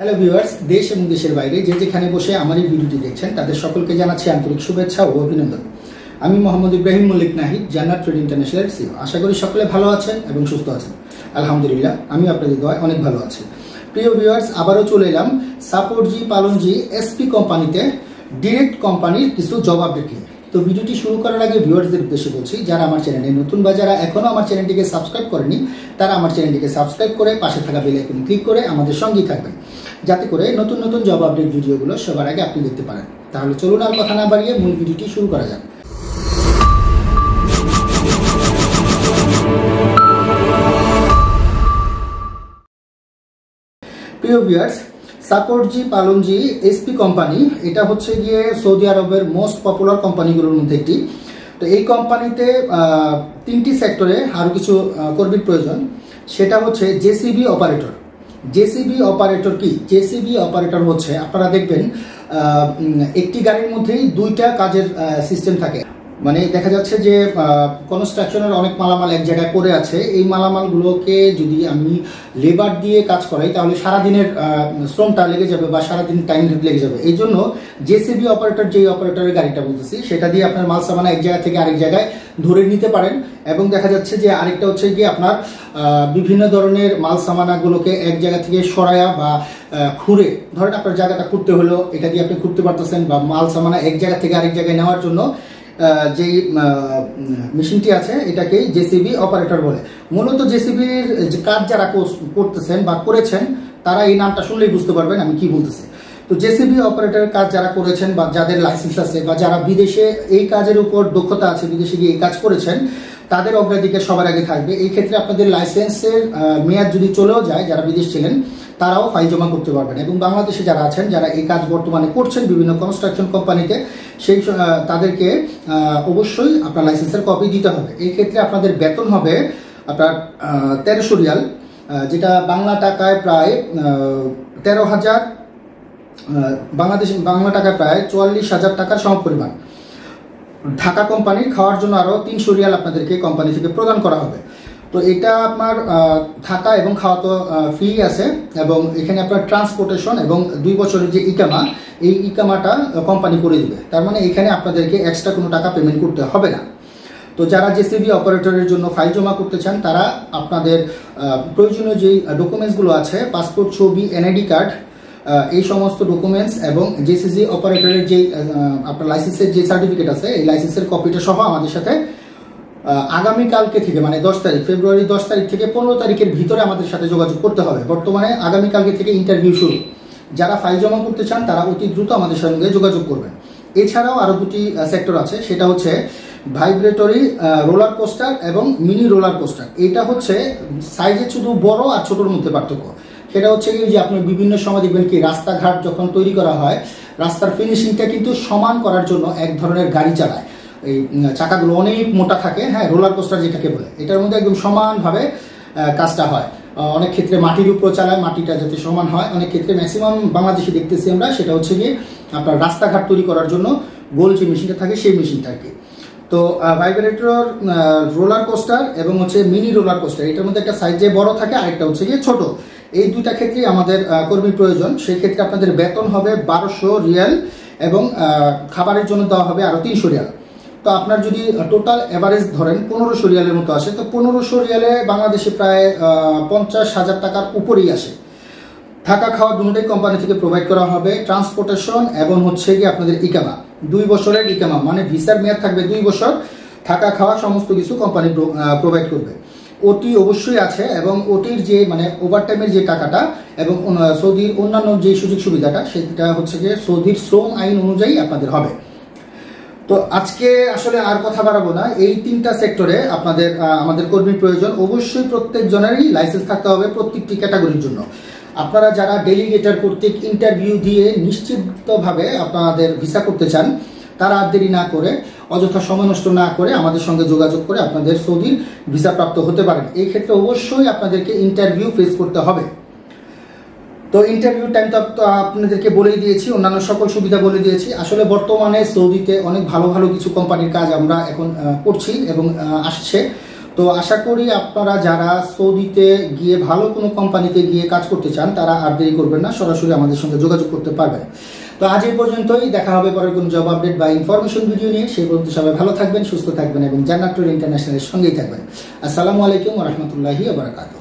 Hello viewers, দেশ এবং দেশের বাইরে যে যেখানে বসে আমার এই ভিডিওটি দেখছেন তাদের সকলকে জানাচ্ছি আন্তরিক শুভেচ্ছা ও অভিনন্দন। আমি মোহাম্মদ ইব্রাহিম মল্লিক নাহিদ, জান্নাত ট্রেড ইন্টারন্যাশনাল সিও। আশা করি সকলে ভালো আছেন এবং সুস্থ আছেন। আলহামদুলিল্লাহ, আমি আপনাদের দোয়ায় অনেক ভালো আছি। প্রিয় ভিউয়ার্স, আবারও চলে এলাম সাপোর্টজি পালনজি এসপি কোম্পানিতে ডিরেক্ট কোম্পানির কিছু জব আপডেট নিয়ে। তো ভিডিওটি শুরু করার আগে ভিউয়ার্সদের উদ্দেশ্যে বলছি, যারা আমার চ্যানেলে নতুন বা যারা এখনো আমার চ্যানেলটিকে সাবস্ক্রাইব করেনি তারা আমার চ্যানেলটিকে সাবস্ক্রাইব করে পাশে থাকা বেল আইকনে ক্লিক করে আমাদের সঙ্গেই থাকবেন, যাতে করে নতুন নতুন জব আপডেট ভিডিওগুলো সবার আগে আপনি দেখতে পারেন। তাহলে চলুন আর কথা না বাড়িয়ে মূল ভিডিওটি শুরু করা যাক। প্রিয় viewers, Shapoorji Pallonji SP company, এটা হচ্ছে গিয়ে সৌদি আরবের মোস্ট পপুলার কোম্পানিগুলোর মধ্যে একটি। তো এই কোম্পানিতে তিনটি সেক্টরে আরও কিছু কর্মীর প্রয়োজন। সেটা হচ্ছে জেসিবি অপারেটর। জেসিবি অপারেটর কি? জেসিবি অপারেটর হচ্ছে, আপনারা দেখবেন একটি গাড়ির মধ্যেই দুইটা কাজের সিস্টেম থাকে। মানে দেখা যাচ্ছে যে কনস্ট্রাকশনের অনেক মালামাল এক জায়গায় পড়ে আছে, এই মালামালগুলোকে যদি আমি লেবার দিয়ে কাজ করাই তাহলে সারাদিনের শ্রমটা লেগে যাবে বা সারাদিন টাইম লেগে যাবে। এই জন্য জেসিবি অপারেটর, যেই অপারেটরের গাড়িটা বলতেছি, সেটা দিয়ে আপনার মাল সামানা এক জায়গা থেকে আরেক জায়গায় ধরে নিতে পারেন। এবং দেখা যাচ্ছে যে আরেকটা হচ্ছে গিয়ে আপনার বিভিন্ন ধরনের মাল সামানাগুলোকে এক জায়গা থেকে সরায়া বা খুঁড়ে, ধরেন আপনার জায়গাটা খুঁড়তে হলো, এটা দিয়ে আপনি খুঁড়তে পারতেছেন, বা মাল সামানা এক জায়গা থেকে আরেক জায়গায় নেওয়ার জন্য যেই মেশিনটি আছে এটাকে জেসিবি অপারেটর বলে। মূলত জেসিবির কাজ যারা করতেছেন বা করেছেন তারা এই নামটা শুনলেই বুঝতে পারবেন আমি কি বলতেছি। তো জেসিবি অপারেটরের কাজ যারা করেছেন বা যাদের লাইসেন্স আছে বা যারা বিদেশে এই কাজের উপর দক্ষতা আছে, বিদেশে গিয়ে এই কাজ করেছেন, তাদের অগ্রাধিকার সবার আগে থাকবে। এই ক্ষেত্রে আপনাদের লাইসেন্সের মেয়াদ যদি চলেও যায়, যারা বিদেশ ছিলেন তারাও ফাইল জমা করতে পারবেন। এবং বাংলাদেশে যারা আছেন, যারা এই কাজ বর্তমানে করছেন বিভিন্ন কনস্ট্রাকশন কোম্পানিতে, সেই তাদেরকে অবশ্যই আপনার লাইসেন্সের কপি দিতে হবে। এই ক্ষেত্রে আপনাদের বেতন হবে আপনার 1300 রিয়াল, যেটা বাংলা টাকায় প্রায় 13,000, বাংলা টাকায় প্রায় 44,000 টাকার সমপরিমাণ। ঢাকা কোম্পানির খাওয়ার জন্য আরও 300 রিয়াল আপনাদেরকে কোম্পানি থেকে প্রদান করা হবে। তো এটা আপনার থাকা এবং খাওয়া তো ফ্রি আছে, এবং এখানে আপনার ট্রান্সপোর্টেশন এবং 2 বছরের যে ইকামা, এই ইকামাটা কোম্পানি করে দিবে। তার মানে এখানে আপনাদেরকে এক্সট্রা কোনো টাকা পেমেন্ট করতে হবে না। তো যারা জেসিবি অপারেটরের জন্য ফাইল জমা করতে চান তারা আপনাদের প্রয়োজনীয় যেই ডকুমেন্টসগুলো আছে, পাসপোর্ট, ছবি, এনআইডি কার্ড, এই সমস্ত ডকুমেন্টস এবং জেসিবি অপারেটরের যে আপনার লাইসেন্সের যে সার্টিফিকেট আছে, এই লাইসেন্সের কপিটা সহ আমাদের সাথে আগামীকালকে থেকে, মানে 10 তারিখ, ফেব্রুয়ারি 10 তারিখ থেকে 15 তারিখের ভিতরে আমাদের সাথে যোগাযোগ করতে হবে। বর্তমানে আগামীকালকে থেকে ইন্টারভিউ শুরু। যারা ফাইল জমা করতে চান তারা অতি দ্রুত আমাদের সঙ্গে যোগাযোগ করবেন। এছাড়াও আরও দুটি সেক্টর আছে, সেটা হচ্ছে ভাইব্রেটরি রোলার কোস্টার এবং মিনি রোলার কোস্টার। এটা হচ্ছে সাইজে শুধু বড় আর ছোটোর মধ্যে পার্থক্য। সেটা হচ্ছে কি, যে আপনি বিভিন্ন সময় দেখবেন কি রাস্তাঘাট যখন তৈরি করা হয়, রাস্তার ফিনিশিংটা কিন্তু সমান করার জন্য এক ধরনের গাড়ি চালায়। এই চাকাগুলো অনেক মোটা থাকে, হ্যাঁ, রোলার কোস্টার যেটাকে বলে, এটার মধ্যে একদম সমানভাবে কাজটা হয়। অনেক ক্ষেত্রে মাটির উপর চালায়, মাটিটা যাতে সমান হয়। অনেক ক্ষেত্রে ম্যাক্সিমাম বাংলাদেশে দেখতেছি আমরা, সেটা হচ্ছে গিয়ে আপনার রাস্তাঘাট তৈরি করার জন্য গোল যে মেশিনটা থাকে সেই মেশিনটা আর কি। তো ভাইব্রেটর রোলার কোস্টার এবং হচ্ছে মিনি রোলার কোস্টার, এটার মধ্যে একটা সাইজে বড় থাকে, আরেকটা হচ্ছে গিয়ে ছোট। এই দুইটা ক্ষেত্রেই আমাদের কর্মীর প্রয়োজন। সেই ক্ষেত্রে আপনাদের বেতন হবে 1200 রিয়াল এবং খাবারের জন্য দেওয়া হবে আরও 300 রিয়াল। তো আপনার যদি টোটাল অ্যাভারেজ ধরেন 1500 রিয়ালের মতো আসে, তো 1500 রিয়ালে বাংলাদেশে প্রায় 50,000 টাকার উপরেই আসে। থাকা খাওয়া দুটোই কোম্পানি থেকে প্রোভাইড করা হবে। ট্রান্সপোর্টেশন এবং হচ্ছে গিয়ে আপনাদের ইকামা, 2 বছরের ইকামা, মানে ভিসার মেয়াদ থাকবে 2 বছর। থাকা খাওয়া সমস্ত কিছু কোম্পানি প্রোভাইড করবে। ওটি অবশ্যই আছে, এবং ওটির যে মানে ওভারটাইমের যে টাকাটা এবং সৌদির অন্যান্য যে সুযোগ সুবিধাটা, সেটা হচ্ছে গিয়ে সৌদির শ্রম আইন অনুযায়ী আপনাদের হবে। তো আজকে আসলে আর কথা বাড়াবো না। এই 3টা সেক্টরে আপনাদের আমাদের কর্মীর প্রয়োজন। অবশ্যই প্রত্যেক জনেরই লাইসেন্স থাকতে হবে প্রত্যেকটি ক্যাটাগরির জন্য। আপনারা যারা ডেলিগেটর কর্তৃক ইন্টারভিউ দিয়ে নিশ্চিতভাবে আপনাদের ভিসা করতে চান, তারা আর দেরি না করে, অযথা সময় নষ্ট না করে আমাদের সঙ্গে যোগাযোগ করে আপনাদের সৌদির ভিসা প্রাপ্ত হতে পারেন। এই ক্ষেত্রে অবশ্যই আপনাদেরকে ইন্টারভিউ ফেস করতে হবে। তো ইন্টারভিউ টাইমটা তো আপনাদেরকে বলেই দিয়েছি, অন্যান্য সকল সুবিধা বলে দিয়েছি। আসলে বর্তমানে সৌদিতে অনেক ভালো ভালো কিছু কোম্পানির কাজ আমরা এখন করছি এবং আসছে। তো আশা করি আপনারা যারা সৌদিতে গিয়ে ভালো কোনো কোম্পানিতে গিয়ে কাজ করতে চান তারা আর দেরি করবেন না, সরাসরি আমাদের সঙ্গে যোগাযোগ করতে পারবেন। তো আজ এই পর্যন্তই, দেখা হবে পরের কোনো জব আপডেট বা ইনফরমেশন ভিডিও নিয়ে। সেই পর্যন্ত সবাই ভালো থাকবেন, সুস্থ থাকবেন এবং জান্নাত ট্যুর ইন্টারন্যাশনালের সঙ্গেই থাকবেন। আসসালামু আলাইকুম ওয়া রাহমাতুল্লাহি ওয়া বারাকাতুহু।